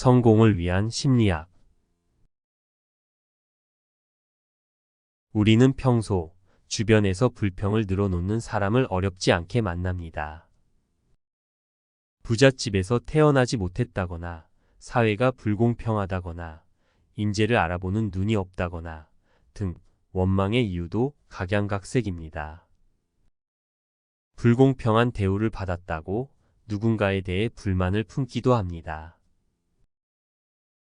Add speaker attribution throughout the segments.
Speaker 1: 성공을 위한 심리학. 우리는 평소 주변에서 불평을 늘어놓는 사람을 어렵지 않게 만납니다. 부잣집에서 태어나지 못했다거나, 사회가 불공평하다거나, 인재를 알아보는 눈이 없다거나 등 원망의 이유도 각양각색입니다. 불공평한 대우를 받았다고 누군가에 대해 불만을 품기도 합니다.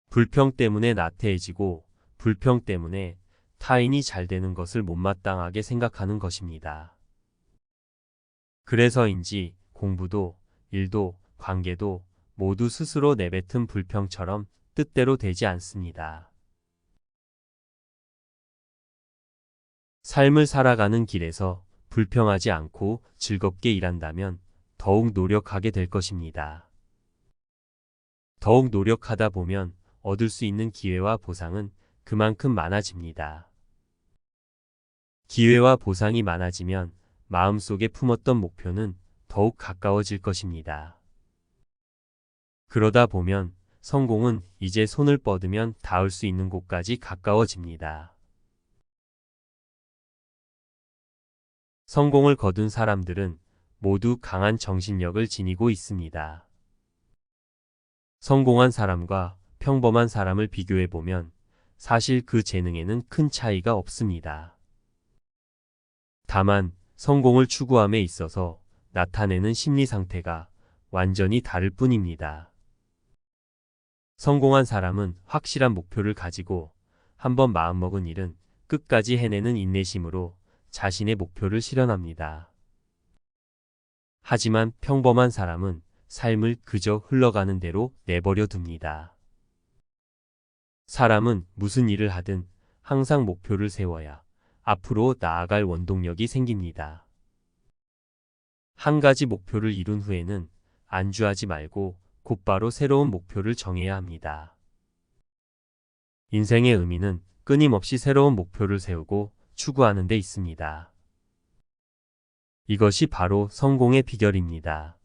Speaker 1: 불평 때문에 나태해지고 불평 때문에 타인이 잘 되는 것을 못마땅하게 생각하는 것입니다. 그래서인지 공부도, 일도, 관계도 모두 스스로 내뱉은 불평처럼 뜻대로 되지 않습니다. 삶을 살아가는 길에서 불평하지 않고 즐겁게 일한다면 더욱 노력하게 될 것입니다. 더욱 노력하다 보면 얻을 수 있는 기회와 보상은 그만큼 많아집니다. 기회와 보상이 많아지면 마음속에 품었던 목표는 더욱 가까워질 것입니다. 그러다 보면 성공은 이제 손을 뻗으면 닿을 수 있는 곳까지 가까워집니다. 성공을 거둔 사람들은 모두 강한 정신력을 지니고 있습니다. 성공한 사람과 평범한 사람을 비교해보면 사실 그 재능에는 큰 차이가 없습니다. 다만 성공을 추구함에 있어서 나타내는 심리 상태가 완전히 다를 뿐입니다. 성공한 사람은 확실한 목표를 가지고 한번 마음먹은 일은 끝까지 해내는 인내심으로 자신의 목표를 실현합니다. 하지만 평범한 사람은 삶을 그저 흘러가는 대로 내버려 둡니다. 사람은 무슨 일을 하든 항상 목표를 세워야 앞으로 나아갈 원동력이 생깁니다. 한 가지 목표를 이룬 후에는 안주하지 말고 곧바로 새로운 목표를 정해야 합니다. 인생의 의미는 끊임없이 새로운 목표를 세우고 추구하는 데 있습니다. 이것이 바로 성공의 비결입니다.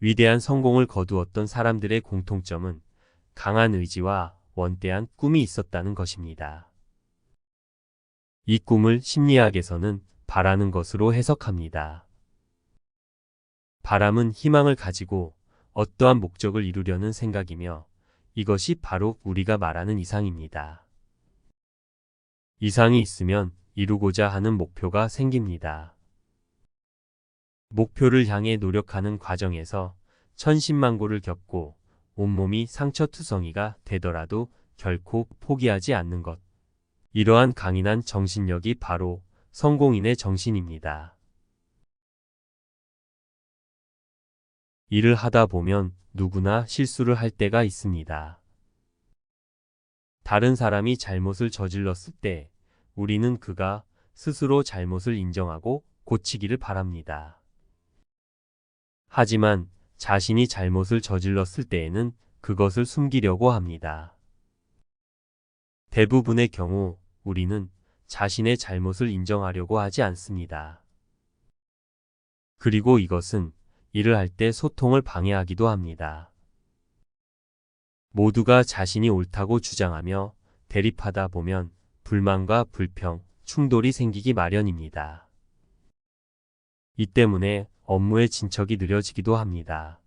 Speaker 1: 위대한 성공을 거두었던 사람들의 공통점은 강한 의지와 원대한 꿈이 있었다는 것입니다. 이 꿈을 심리학에서는 바라는 것으로 해석합니다. 바람은 희망을 가지고 어떠한 목적을 이루려는 생각이며 이것이 바로 우리가 말하는 이상입니다. 이상이 있으면 이루고자 하는 목표가 생깁니다. 목표를 향해 노력하는 과정에서 천신만고를 겪고 온몸이 상처투성이가 되더라도 결코 포기하지 않는 것. 이러한 강인한 정신력이 바로 성공인의 정신입니다. 일을 하다 보면 누구나 실수를 할 때가 있습니다. 다른 사람이 잘못을 저질렀을 때 우리는 그가 스스로 잘못을 인정하고 고치기를 바랍니다. 하지만 자신이 잘못을 저질렀을 때에는 그것을 숨기려고 합니다. 대부분의 경우 우리는 자신의 잘못을 인정하려고 하지 않습니다. 그리고 이것은 일을 할 때 소통을 방해하기도 합니다. 모두가 자신이 옳다고 주장하며 대립하다 보면 불만과 불평, 충돌이 생기기 마련입니다. 이 때문에 업무의 진척이 느려지기도 합니다.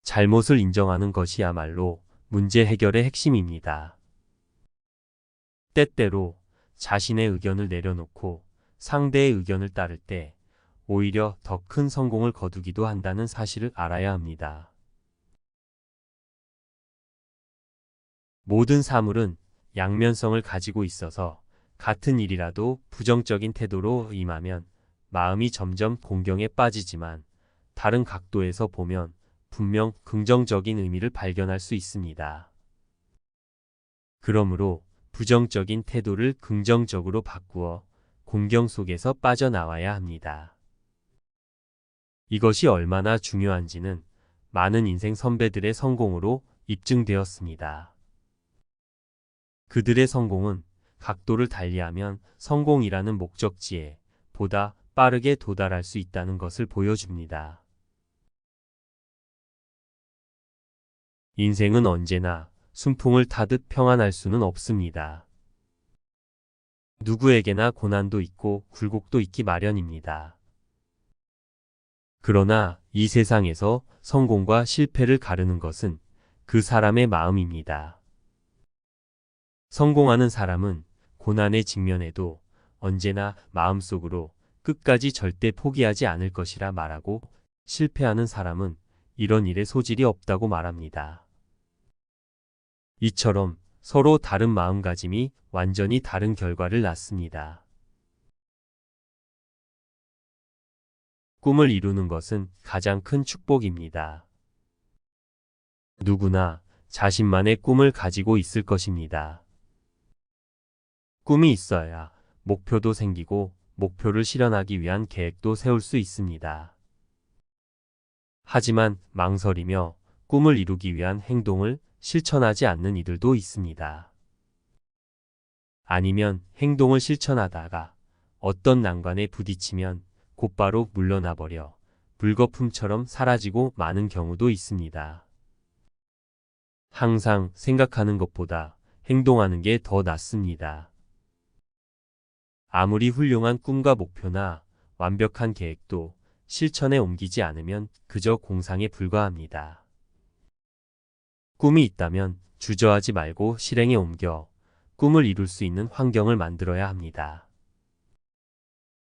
Speaker 1: 잘못을 인정하는 것이야말로 문제 해결의 핵심입니다. 때때로 자신의 의견을 내려놓고 상대의 의견을 따를 때 오히려 더 큰 성공을 거두기도 한다는 사실을 알아야 합니다. 모든 사물은 양면성을 가지고 있어서 같은 일이라도 부정적인 태도로 임하면 마음이 점점 공경에 빠지지만 다른 각도에서 보면 분명 긍정적인 의미를 발견할 수 있습니다. 그러므로 부정적인 태도를 긍정적으로 바꾸어 공경 속에서 빠져나와야 합니다. 이것이 얼마나 중요한지는 많은 인생 선배들의 성공으로 입증되었습니다. 그들의 성공은 각도를 달리하면 성공이라는 목적지에 보다 빠르게 도달할 수 있다는 것을 보여줍니다. 인생은 언제나 순풍을 타듯 평안할 수는 없습니다. 누구에게나 고난도 있고 굴곡도 있기 마련입니다. 그러나 이 세상에서 성공과 실패를 가르는 것은 그 사람의 마음입니다. 성공하는 사람은 고난에 직면해도 언제나 마음속으로 끝까지 절대 포기하지 않을 것이라 말하고, 실패하는 사람은 이런 일에 소질이 없다고 말합니다. 이처럼 서로 다른 마음가짐이 완전히 다른 결과를 낳습니다. 꿈을 이루는 것은 가장 큰 축복입니다. 누구나 자신만의 꿈을 가지고 있을 것입니다. 꿈이 있어야 목표도 생기고 목표를 실현하기 위한 계획도 세울 수 있습니다. 하지만 망설이며 꿈을 이루기 위한 행동을 실천하지 않는 이들도 있습니다. 아니면 행동을 실천하다가 어떤 난관에 부딪히면 곧바로 물러나 버려 물거품처럼 사라지고 마는 경우도 있습니다. 항상 생각하는 것보다 행동하는 게 더 낫습니다. 아무리 훌륭한 꿈과 목표나 완벽한 계획도 실천에 옮기지 않으면 그저 공상에 불과합니다. 꿈이 있다면 주저하지 말고 실행에 옮겨 꿈을 이룰 수 있는 환경을 만들어야 합니다.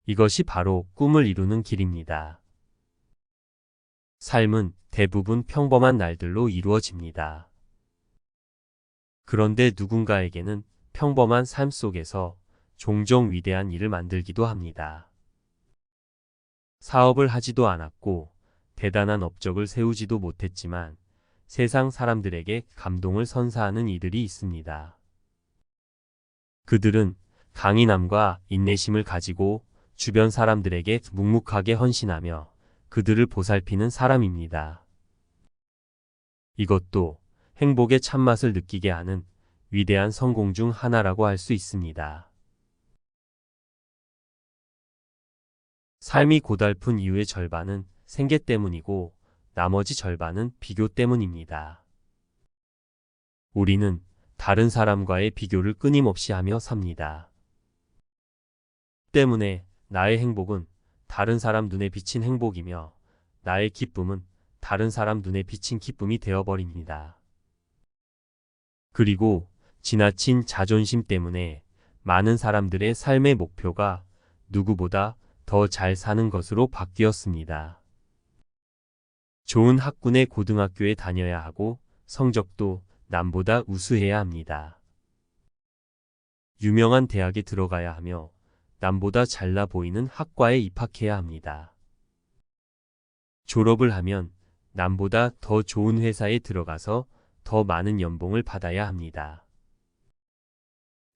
Speaker 1: 이것이 바로 꿈을 이루는 길입니다. 삶은 대부분 평범한 날들로 이루어집니다. 그런데 누군가에게는 평범한 삶 속에서 종종 위대한 일을 만들기도 합니다. 사업을 하지도 않았고 대단한 업적을 세우지도 못했지만 세상 사람들에게 감동을 선사하는 이들이 있습니다. 그들은 강인함과 인내심을 가지고 주변 사람들에게 묵묵하게 헌신하며 그들을 보살피는 사람입니다. 이것도 행복의 참맛을 느끼게 하는 위대한 성공 중 하나라고 할 수 있습니다. 삶이 고달픈 이유의 절반은 생계 때문이고 나머지 절반은 비교 때문입니다. 우리는 다른 사람과의 비교를 끊임없이 하며 삽니다. 때문에 나의 행복은 다른 사람 눈에 비친 행복이며 나의 기쁨은 다른 사람 눈에 비친 기쁨이 되어버립니다. 그리고 지나친 자존심 때문에 많은 사람들의 삶의 목표가 누구보다 더 잘 사는 것으로 바뀌었습니다. 좋은 학군의 고등학교에 다녀야 하고 성적도 남보다 우수해야 합니다. 유명한 대학에 들어가야 하며 남보다 잘나 보이는 학과에 입학해야 합니다. 졸업을 하면 남보다 더 좋은 회사에 들어가서 더 많은 연봉을 받아야 합니다.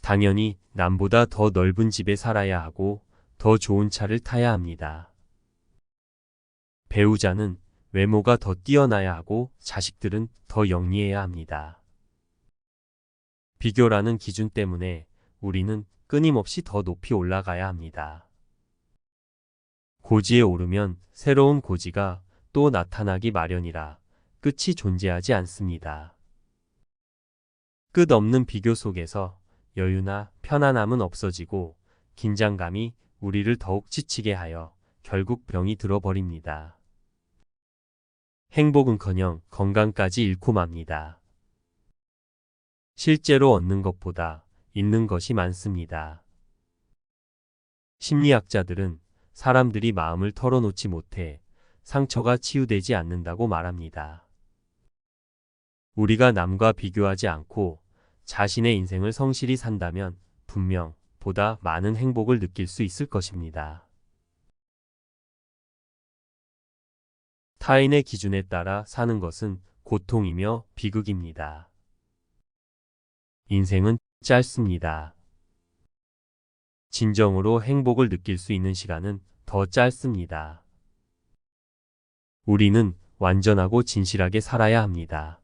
Speaker 1: 당연히 남보다 더 넓은 집에 살아야 하고 더 좋은 차를 타야 합니다. 배우자는 외모가 더 뛰어나야 하고 자식들은 더 영리해야 합니다. 비교라는 기준 때문에 우리는 끊임없이 더 높이 올라가야 합니다. 고지에 오르면 새로운 고지가 또 나타나기 마련이라 끝이 존재하지 않습니다. 끝없는 비교 속에서 여유나 편안함은 없어지고 긴장감이 우리를 더욱 지치게 하여 결국 병이 들어버립니다. 행복은커녕 건강까지 잃고 맙니다. 실제로 얻는 것보다 잃는 것이 많습니다. 심리학자들은 사람들이 마음을 털어놓지 못해 상처가 치유되지 않는다고 말합니다. 우리가 남과 비교하지 않고 자신의 인생을 성실히 산다면 분명 보다 많은 행복을 느낄 수 있을 것입니다. 타인의 기준에 따라 사는 것은 고통이며 비극입니다. 인생은 짧습니다. 진정으로 행복을 느낄 수 있는 시간은 더 짧습니다. 우리는 완전하고 진실하게 살아야 합니다.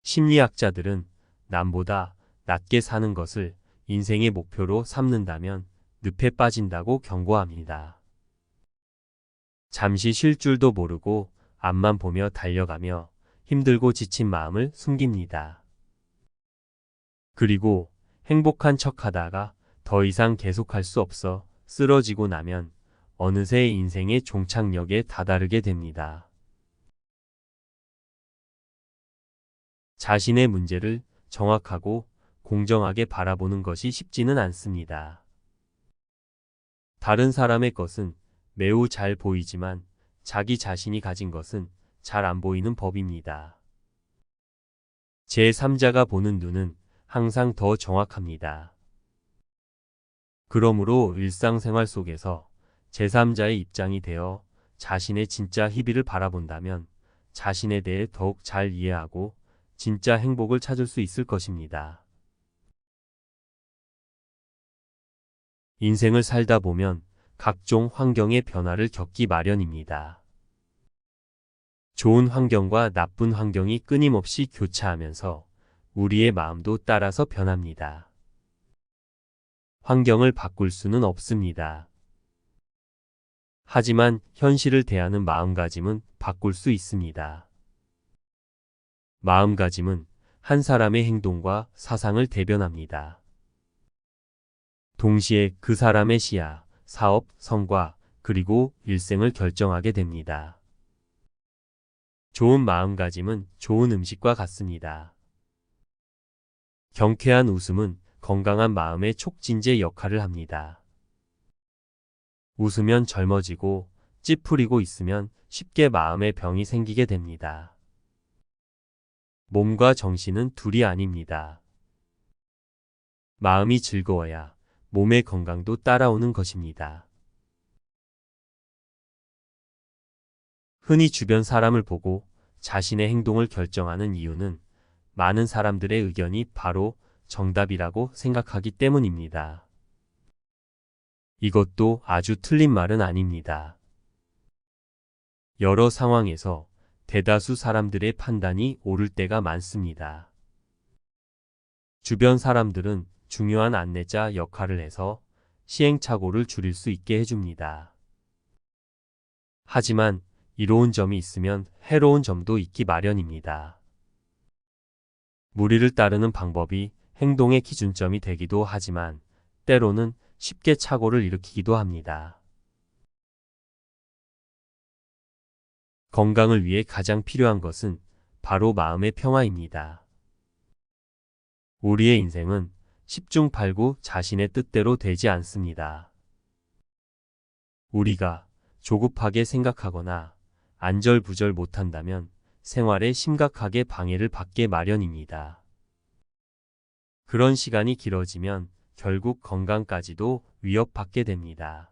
Speaker 1: 심리학자들은 남보다 낮게 사는 것을 인생의 목표로 삼는다면 늪에 빠진다고 경고합니다. 잠시 쉴 줄도 모르고 앞만 보며 달려가며 힘들고 지친 마음을 숨깁니다. 그리고 행복한 척 하다가 더 이상 계속할 수 없어 쓰러지고 나면 어느새 인생의 종착역에 다다르게 됩니다. 자신의 문제를 정확하고 공정하게 바라보는 것이 쉽지는 않습니다. 다른 사람의 것은 매우 잘 보이지만 자기 자신이 가진 것은 잘 안 보이는 법입니다. 제3자가 보는 눈은 항상 더 정확합니다. 그러므로 일상생활 속에서 제3자의 입장이 되어 자신의 진짜 희비를 바라본다면 자신에 대해 더욱 잘 이해하고 진짜 행복을 찾을 수 있을 것입니다. 인생을 살다 보면 각종 환경의 변화를 겪기 마련입니다. 좋은 환경과 나쁜 환경이 끊임없이 교차하면서 우리의 마음도 따라서 변합니다. 환경을 바꿀 수는 없습니다. 하지만 현실을 대하는 마음가짐은 바꿀 수 있습니다. 마음가짐은 한 사람의 행동과 사상을 대변합니다. 동시에 그 사람의 시야, 사업, 성과, 그리고 일생을 결정하게 됩니다. 좋은 마음가짐은 좋은 음식과 같습니다. 경쾌한 웃음은 건강한 마음의 촉진제 역할을 합니다. 웃으면 젊어지고 찌푸리고 있으면 쉽게 마음의 병이 생기게 됩니다. 몸과 정신은 둘이 아닙니다. 마음이 즐거워야 몸의 건강도 따라오는 것입니다. 흔히 주변 사람을 보고 자신의 행동을 결정하는 이유는 많은 사람들의 의견이 바로 정답이라고 생각하기 때문입니다. 이것도 아주 틀린 말은 아닙니다. 여러 상황에서 대다수 사람들의 판단이 옳을 때가 많습니다. 주변 사람들은 중요한 안내자 역할을 해서 시행착오를 줄일 수 있게 해줍니다. 하지만 이로운 점이 있으면 해로운 점도 있기 마련입니다. 무리를 따르는 방법이 행동의 기준점이 되기도 하지만 때로는 쉽게 착오를 일으키기도 합니다. 건강을 위해 가장 필요한 것은 바로 마음의 평화입니다. 우리의 인생은 10중 8구 자신의 뜻대로 되지 않습니다. 우리가 조급하게 생각하거나 안절부절 못한다면 생활에 심각하게 방해를 받게 마련입니다. 그런 시간이 길어지면 결국 건강까지도 위협받게 됩니다.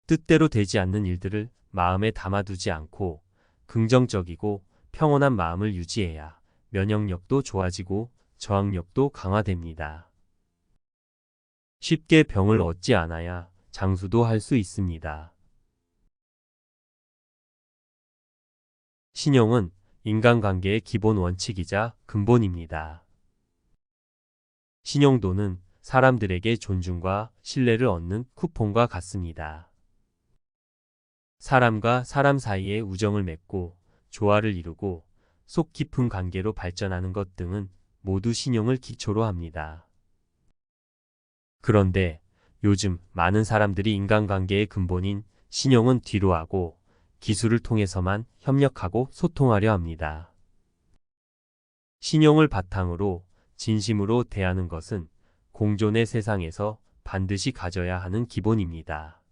Speaker 1: 뜻대로 되지 않는 일들을 마음에 담아두지 않고 긍정적이고 평온한 마음을 유지해야 면역력도 좋아지고 저항력도 강화됩니다. 쉽게 병을 얻지 않아야 장수도 할 수 있습니다. 신용은 인간관계의 기본 원칙이자 근본입니다. 신용도는 사람들에게 존중과 신뢰를 얻는 쿠폰과 같습니다. 사람과 사람 사이에 우정을 맺고 조화를 이루고 속 깊은 관계로 발전하는 것 등은 모두 신용을 기초로 합니다. 그런데 요즘 많은 사람들이 인간관계의 근본인 신용은 뒤로 하고 기술을 통해서만 협력하고 소통하려 합니다. 신용을 바탕으로 진심으로 대하는 것은 공존의 세상에서 반드시 가져야 하는 기본입니다.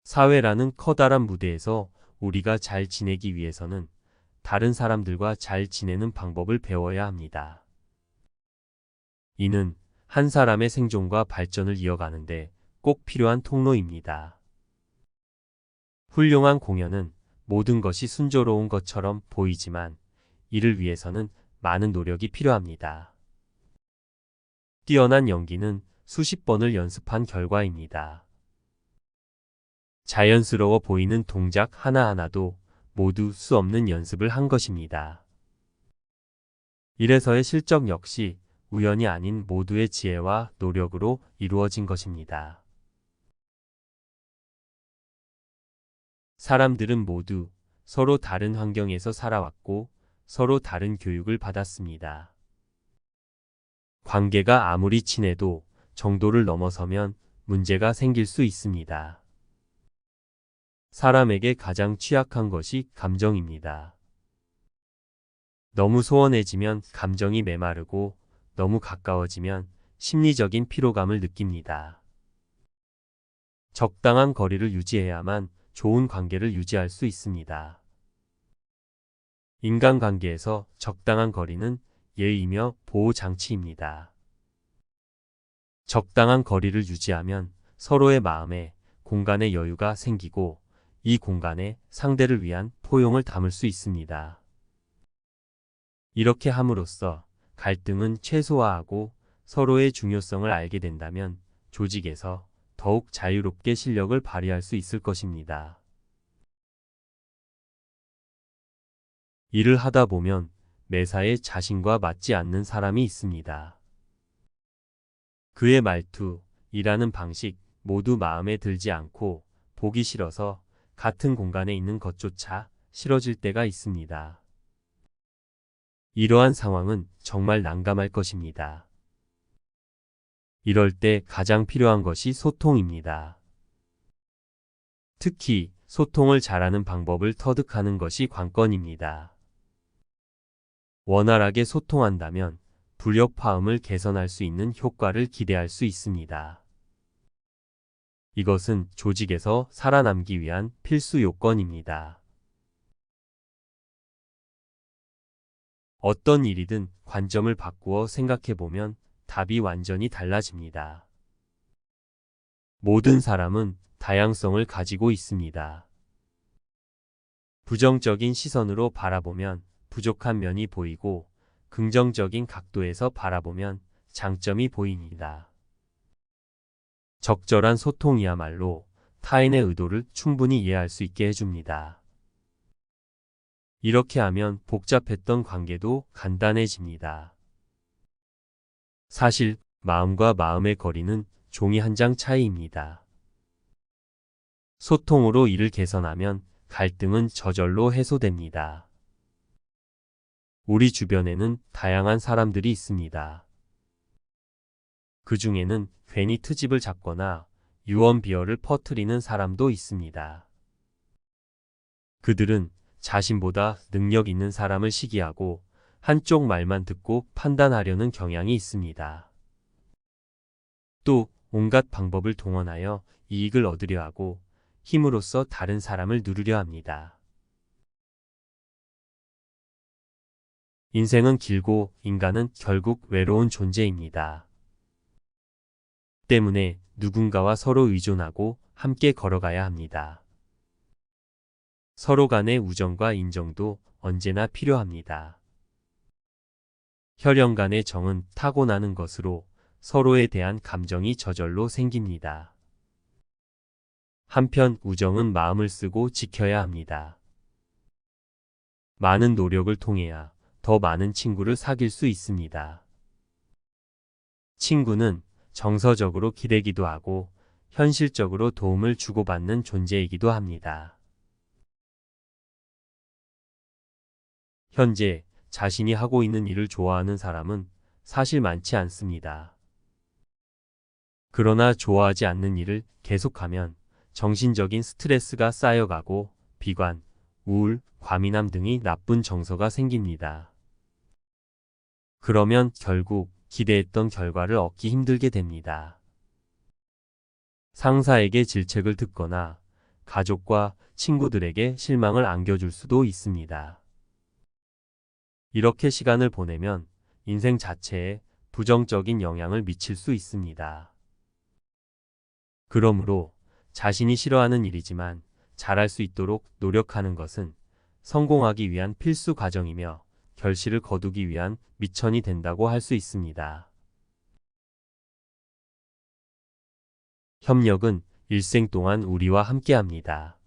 Speaker 1: 사회라는 커다란 무대에서 우리가 잘 지내기 위해서는 다른 사람들과 잘 지내는 방법을 배워야 합니다. 이는 한 사람의 생존과 발전을 이어가는데 꼭 필요한 통로입니다. 훌륭한 공연은 모든 것이 순조로운 것처럼 보이지만 이를 위해서는 많은 노력이 필요합니다. 뛰어난 연기는 수십 번을 연습한 결과입니다. 자연스러워 보이는 동작 하나하나도 모두 수 없는 연습을 한 것입니다. 이래서의 실적 역시 우연이 아닌 모두의 지혜와 노력으로 이루어진 것입니다. 사람들은 모두 서로 다른 환경에서 살아왔고 서로 다른 교육을 받았습니다. 관계가 아무리 친해도 정도를 넘어서면 문제가 생길 수 있습니다. 사람에게 가장 취약한 것이 감정입니다. 너무 소원해지면 감정이 메마르고 너무 가까워지면 심리적인 피로감을 느낍니다. 적당한 거리를 유지해야만 좋은 관계를 유지할 수 있습니다. 인간관계에서 적당한 거리는 예의이며 보호장치입니다. 적당한 거리를 유지하면 서로의 마음에 공간의 여유가 생기고 이 공간에 상대를 위한 포용을 담을 수 있습니다. 이렇게 함으로써 갈등은 최소화하고 서로의 중요성을 알게 된다면 조직에서 더욱 자유롭게 실력을 발휘할 수 있을 것입니다. 일을 하다 보면 매사에 자신과 맞지 않는 사람이 있습니다. 그의 말투, 일하는 방식 모두 마음에 들지 않고 보기 싫어서 같은 공간에 있는 것조차 싫어질 때가 있습니다. 이러한 상황은 정말 난감할 것입니다. 이럴 때 가장 필요한 것이 소통입니다. 특히 소통을 잘하는 방법을 터득하는 것이 관건입니다. 원활하게 소통한다면 불협화음을 개선할 수 있는 효과를 기대할 수 있습니다. 이것은 조직에서 살아남기 위한 필수 요건입니다. 어떤 일이든 관점을 바꾸어 생각해보면 답이 완전히 달라집니다. 모든 사람은 다양성을 가지고 있습니다. 부정적인 시선으로 바라보면 부족한 면이 보이고 긍정적인 각도에서 바라보면 장점이 보입니다. 적절한 소통이야말로 타인의 의도를 충분히 이해할 수 있게 해줍니다. 이렇게 하면 복잡했던 관계도 간단해집니다. 사실 마음과 마음의 거리는 종이 한 장 차이입니다. 소통으로 이를 개선하면 갈등은 저절로 해소됩니다. 우리 주변에는 다양한 사람들이 있습니다. 그 중에는 괜히 트집을 잡거나 유언비어를 퍼뜨리는 사람도 있습니다. 그들은 자신보다 능력 있는 사람을 시기하고 한쪽 말만 듣고 판단하려는 경향이 있습니다. 또 온갖 방법을 동원하여 이익을 얻으려 하고 힘으로써 다른 사람을 누르려 합니다. 인생은 길고 인간은 결국 외로운 존재입니다. 때문에 누군가와 서로 의존하고 함께 걸어가야 합니다. 서로 간의 우정과 인정도 언제나 필요합니다. 혈연 간의 정은 타고나는 것으로 서로에 대한 감정이 저절로 생깁니다. 한편 우정은 마음을 쓰고 지켜야 합니다. 많은 노력을 통해야 더 많은 친구를 사귈 수 있습니다. 친구는 정서적으로 기대기도 하고 현실적으로 도움을 주고받는 존재이기도 합니다. 현재 자신이 하고 있는 일을 좋아하는 사람은 사실 많지 않습니다. 그러나 좋아하지 않는 일을 계속하면 정신적인 스트레스가 쌓여가고 비관, 우울, 과민함 등이 나쁜 정서가 생깁니다. 그러면 결국 기대했던 결과를 얻기 힘들게 됩니다. 상사에게 질책을 듣거나 가족과 친구들에게 실망을 안겨줄 수도 있습니다. 이렇게 시간을 보내면 인생 자체에 부정적인 영향을 미칠 수 있습니다. 그러므로 자신이 싫어하는 일이지만 잘할 수 있도록 노력하는 것은 성공하기 위한 필수 과정이며 결실을 거두기 위한 미천이 된다고 할 수 있습니다. 협력은 일생 동안 우리와 함께합니다.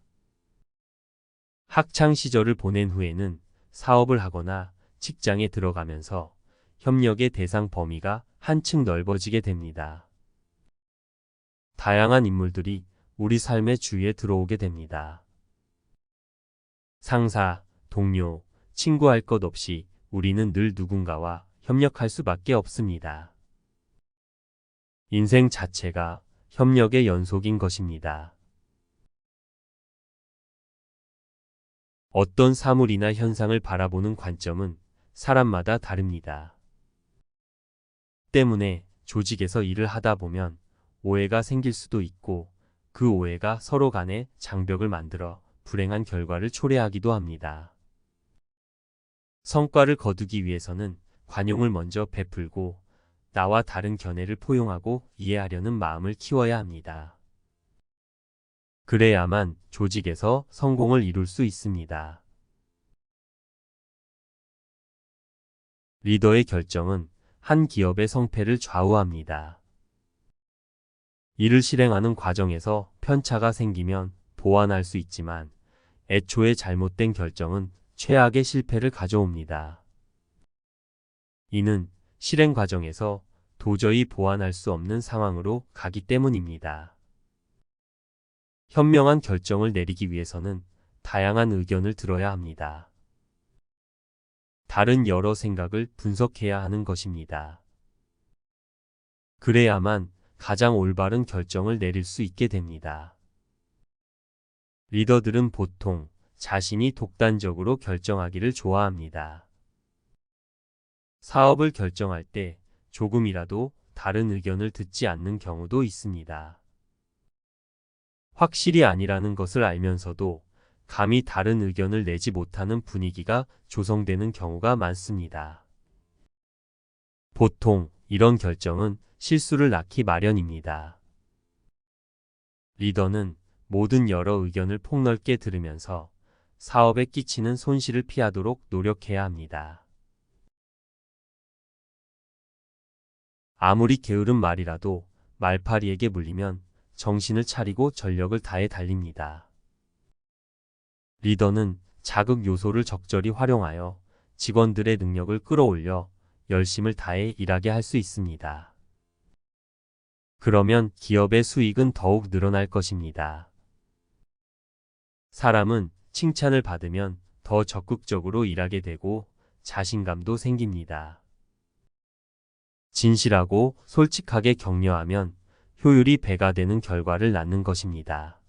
Speaker 1: 학창 시절을 보낸 후에는 사업을 하거나 직장에 들어가면서 협력의 대상 범위가 한층 넓어지게 됩니다. 다양한 인물들이 우리 삶의 주위에 들어오게 됩니다. 상사, 동료, 친구할 것 없이 우리는 늘 누군가와 협력할 수밖에 없습니다. 인생 자체가 협력의 연속인 것입니다. 어떤 사물이나 현상을 바라보는 관점은 사람마다 다릅니다. 때문에 조직에서 일을 하다 보면 오해가 생길 수도 있고 그 오해가 서로 간에 장벽을 만들어 불행한 결과를 초래하기도 합니다. 성과를 거두기 위해서는 관용을 먼저 베풀고 나와 다른 견해를 포용하고 이해하려는 마음을 키워야 합니다. 그래야만 조직에서 성공을 이룰 수 있습니다. 리더의 결정은 한 기업의 성패를 좌우합니다. 이를 실행하는 과정에서 편차가 생기면 보완할 수 있지만 애초에 잘못된 결정은 최악의 실패를 가져옵니다. 이는 실행 과정에서 도저히 보완할 수 없는 상황으로 가기 때문입니다. 현명한 결정을 내리기 위해서는 다양한 의견을 들어야 합니다. 다른 여러 생각을 분석해야 하는 것입니다. 그래야만 가장 올바른 결정을 내릴 수 있게 됩니다. 리더들은 보통 자신이 독단적으로 결정하기를 좋아합니다. 사업을 결정할 때 조금이라도 다른 의견을 듣지 않는 경우도 있습니다. 확실히 아니라는 것을 알면서도 감히 다른 의견을 내지 못하는 분위기가 조성되는 경우가 많습니다. 보통 이런 결정은 실수를 낳기 마련입니다. 리더는 모든 여러 의견을 폭넓게 들으면서 사업에 끼치는 손실을 피하도록 노력해야 합니다. 아무리 게으른 말이라도 말파리에게 물리면 정신을 차리고 전력을 다해 달립니다. 리더는 자극 요소를 적절히 활용하여 직원들의 능력을 끌어올려 열심을 다해 일하게 할 수 있습니다. 그러면 기업의 수익은 더욱 늘어날 것입니다. 사람은 칭찬을 받으면 더 적극적으로 일하게 되고 자신감도 생깁니다. 진실하고 솔직하게 격려하면 효율이 배가 되는 결과를 낳는 것입니다.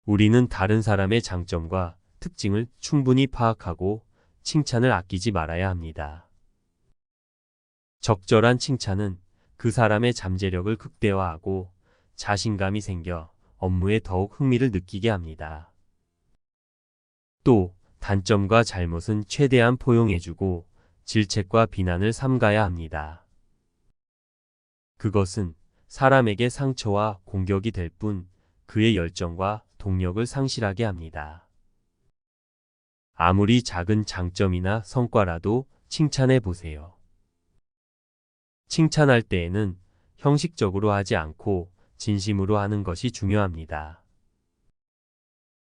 Speaker 1: 우리는 다른 사람의 장점과 특징을 충분히 파악하고 칭찬을 아끼지 말아야 합니다. 적절한 칭찬은 그 사람의 잠재력을 극대화하고 자신감이 생겨 업무에 더욱 흥미를 느끼게 합니다. 또 단점과 잘못은 최대한 포용해주고 질책과 비난을 삼가야 합니다. 그것은 사람에게 상처와 공격이 될 뿐 그의 열정과 동력을 상실하게 합니다. 아무리 작은 장점이나 성과라도 칭찬해 보세요. 칭찬할 때에는 형식적으로 하지 않고 진심으로 하는 것이 중요합니다.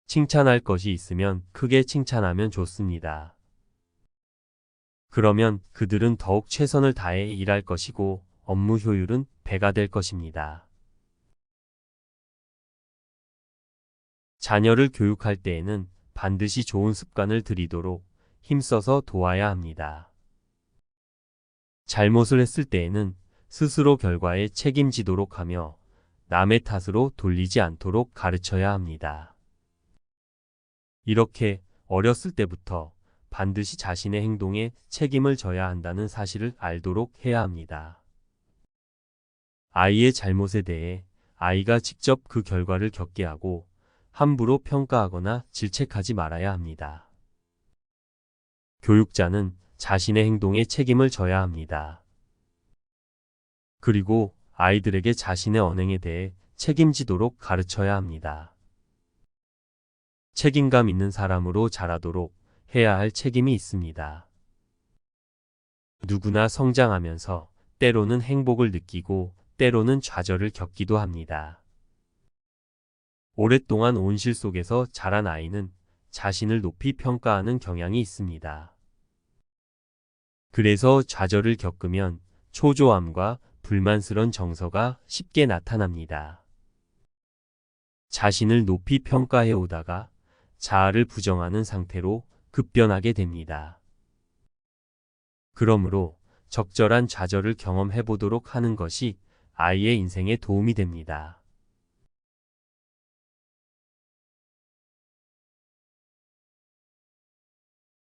Speaker 1: 칭찬할 것이 있으면 크게 칭찬하면 좋습니다. 그러면 그들은 더욱 최선을 다해 일할 것이고 업무 효율은 배가 될 것입니다. 자녀를 교육할 때에는 반드시 좋은 습관을 들이도록 힘써서 도와야 합니다. 잘못을 했을 때에는 스스로 결과에 책임지도록 하며 남의 탓으로 돌리지 않도록 가르쳐야 합니다. 이렇게 어렸을 때부터 반드시 자신의 행동에 책임을 져야 한다는 사실을 알도록 해야 합니다. 아이의 잘못에 대해 아이가 직접 그 결과를 겪게 하고 함부로 평가하거나 질책하지 말아야 합니다. 교육자는 자신의 행동에 책임을 져야 합니다. 그리고 아이들에게 자신의 언행에 대해 책임지도록 가르쳐야 합니다. 책임감 있는 사람으로 자라도록 해야 할 책임이 있습니다. 누구나 성장하면서 때로는 행복을 느끼고 때로는 좌절을 겪기도 합니다. 오랫동안 온실 속에서 자란 아이는 자신을 높이 평가하는 경향이 있습니다. 그래서 좌절을 겪으면 초조함과 불만스런 정서가 쉽게 나타납니다. 자신을 높이 평가해 오다가 자아를 부정하는 상태로 급변하게 됩니다. 그러므로 적절한 좌절을 경험해 보도록 하는 것이 아이의 인생에 도움이 됩니다.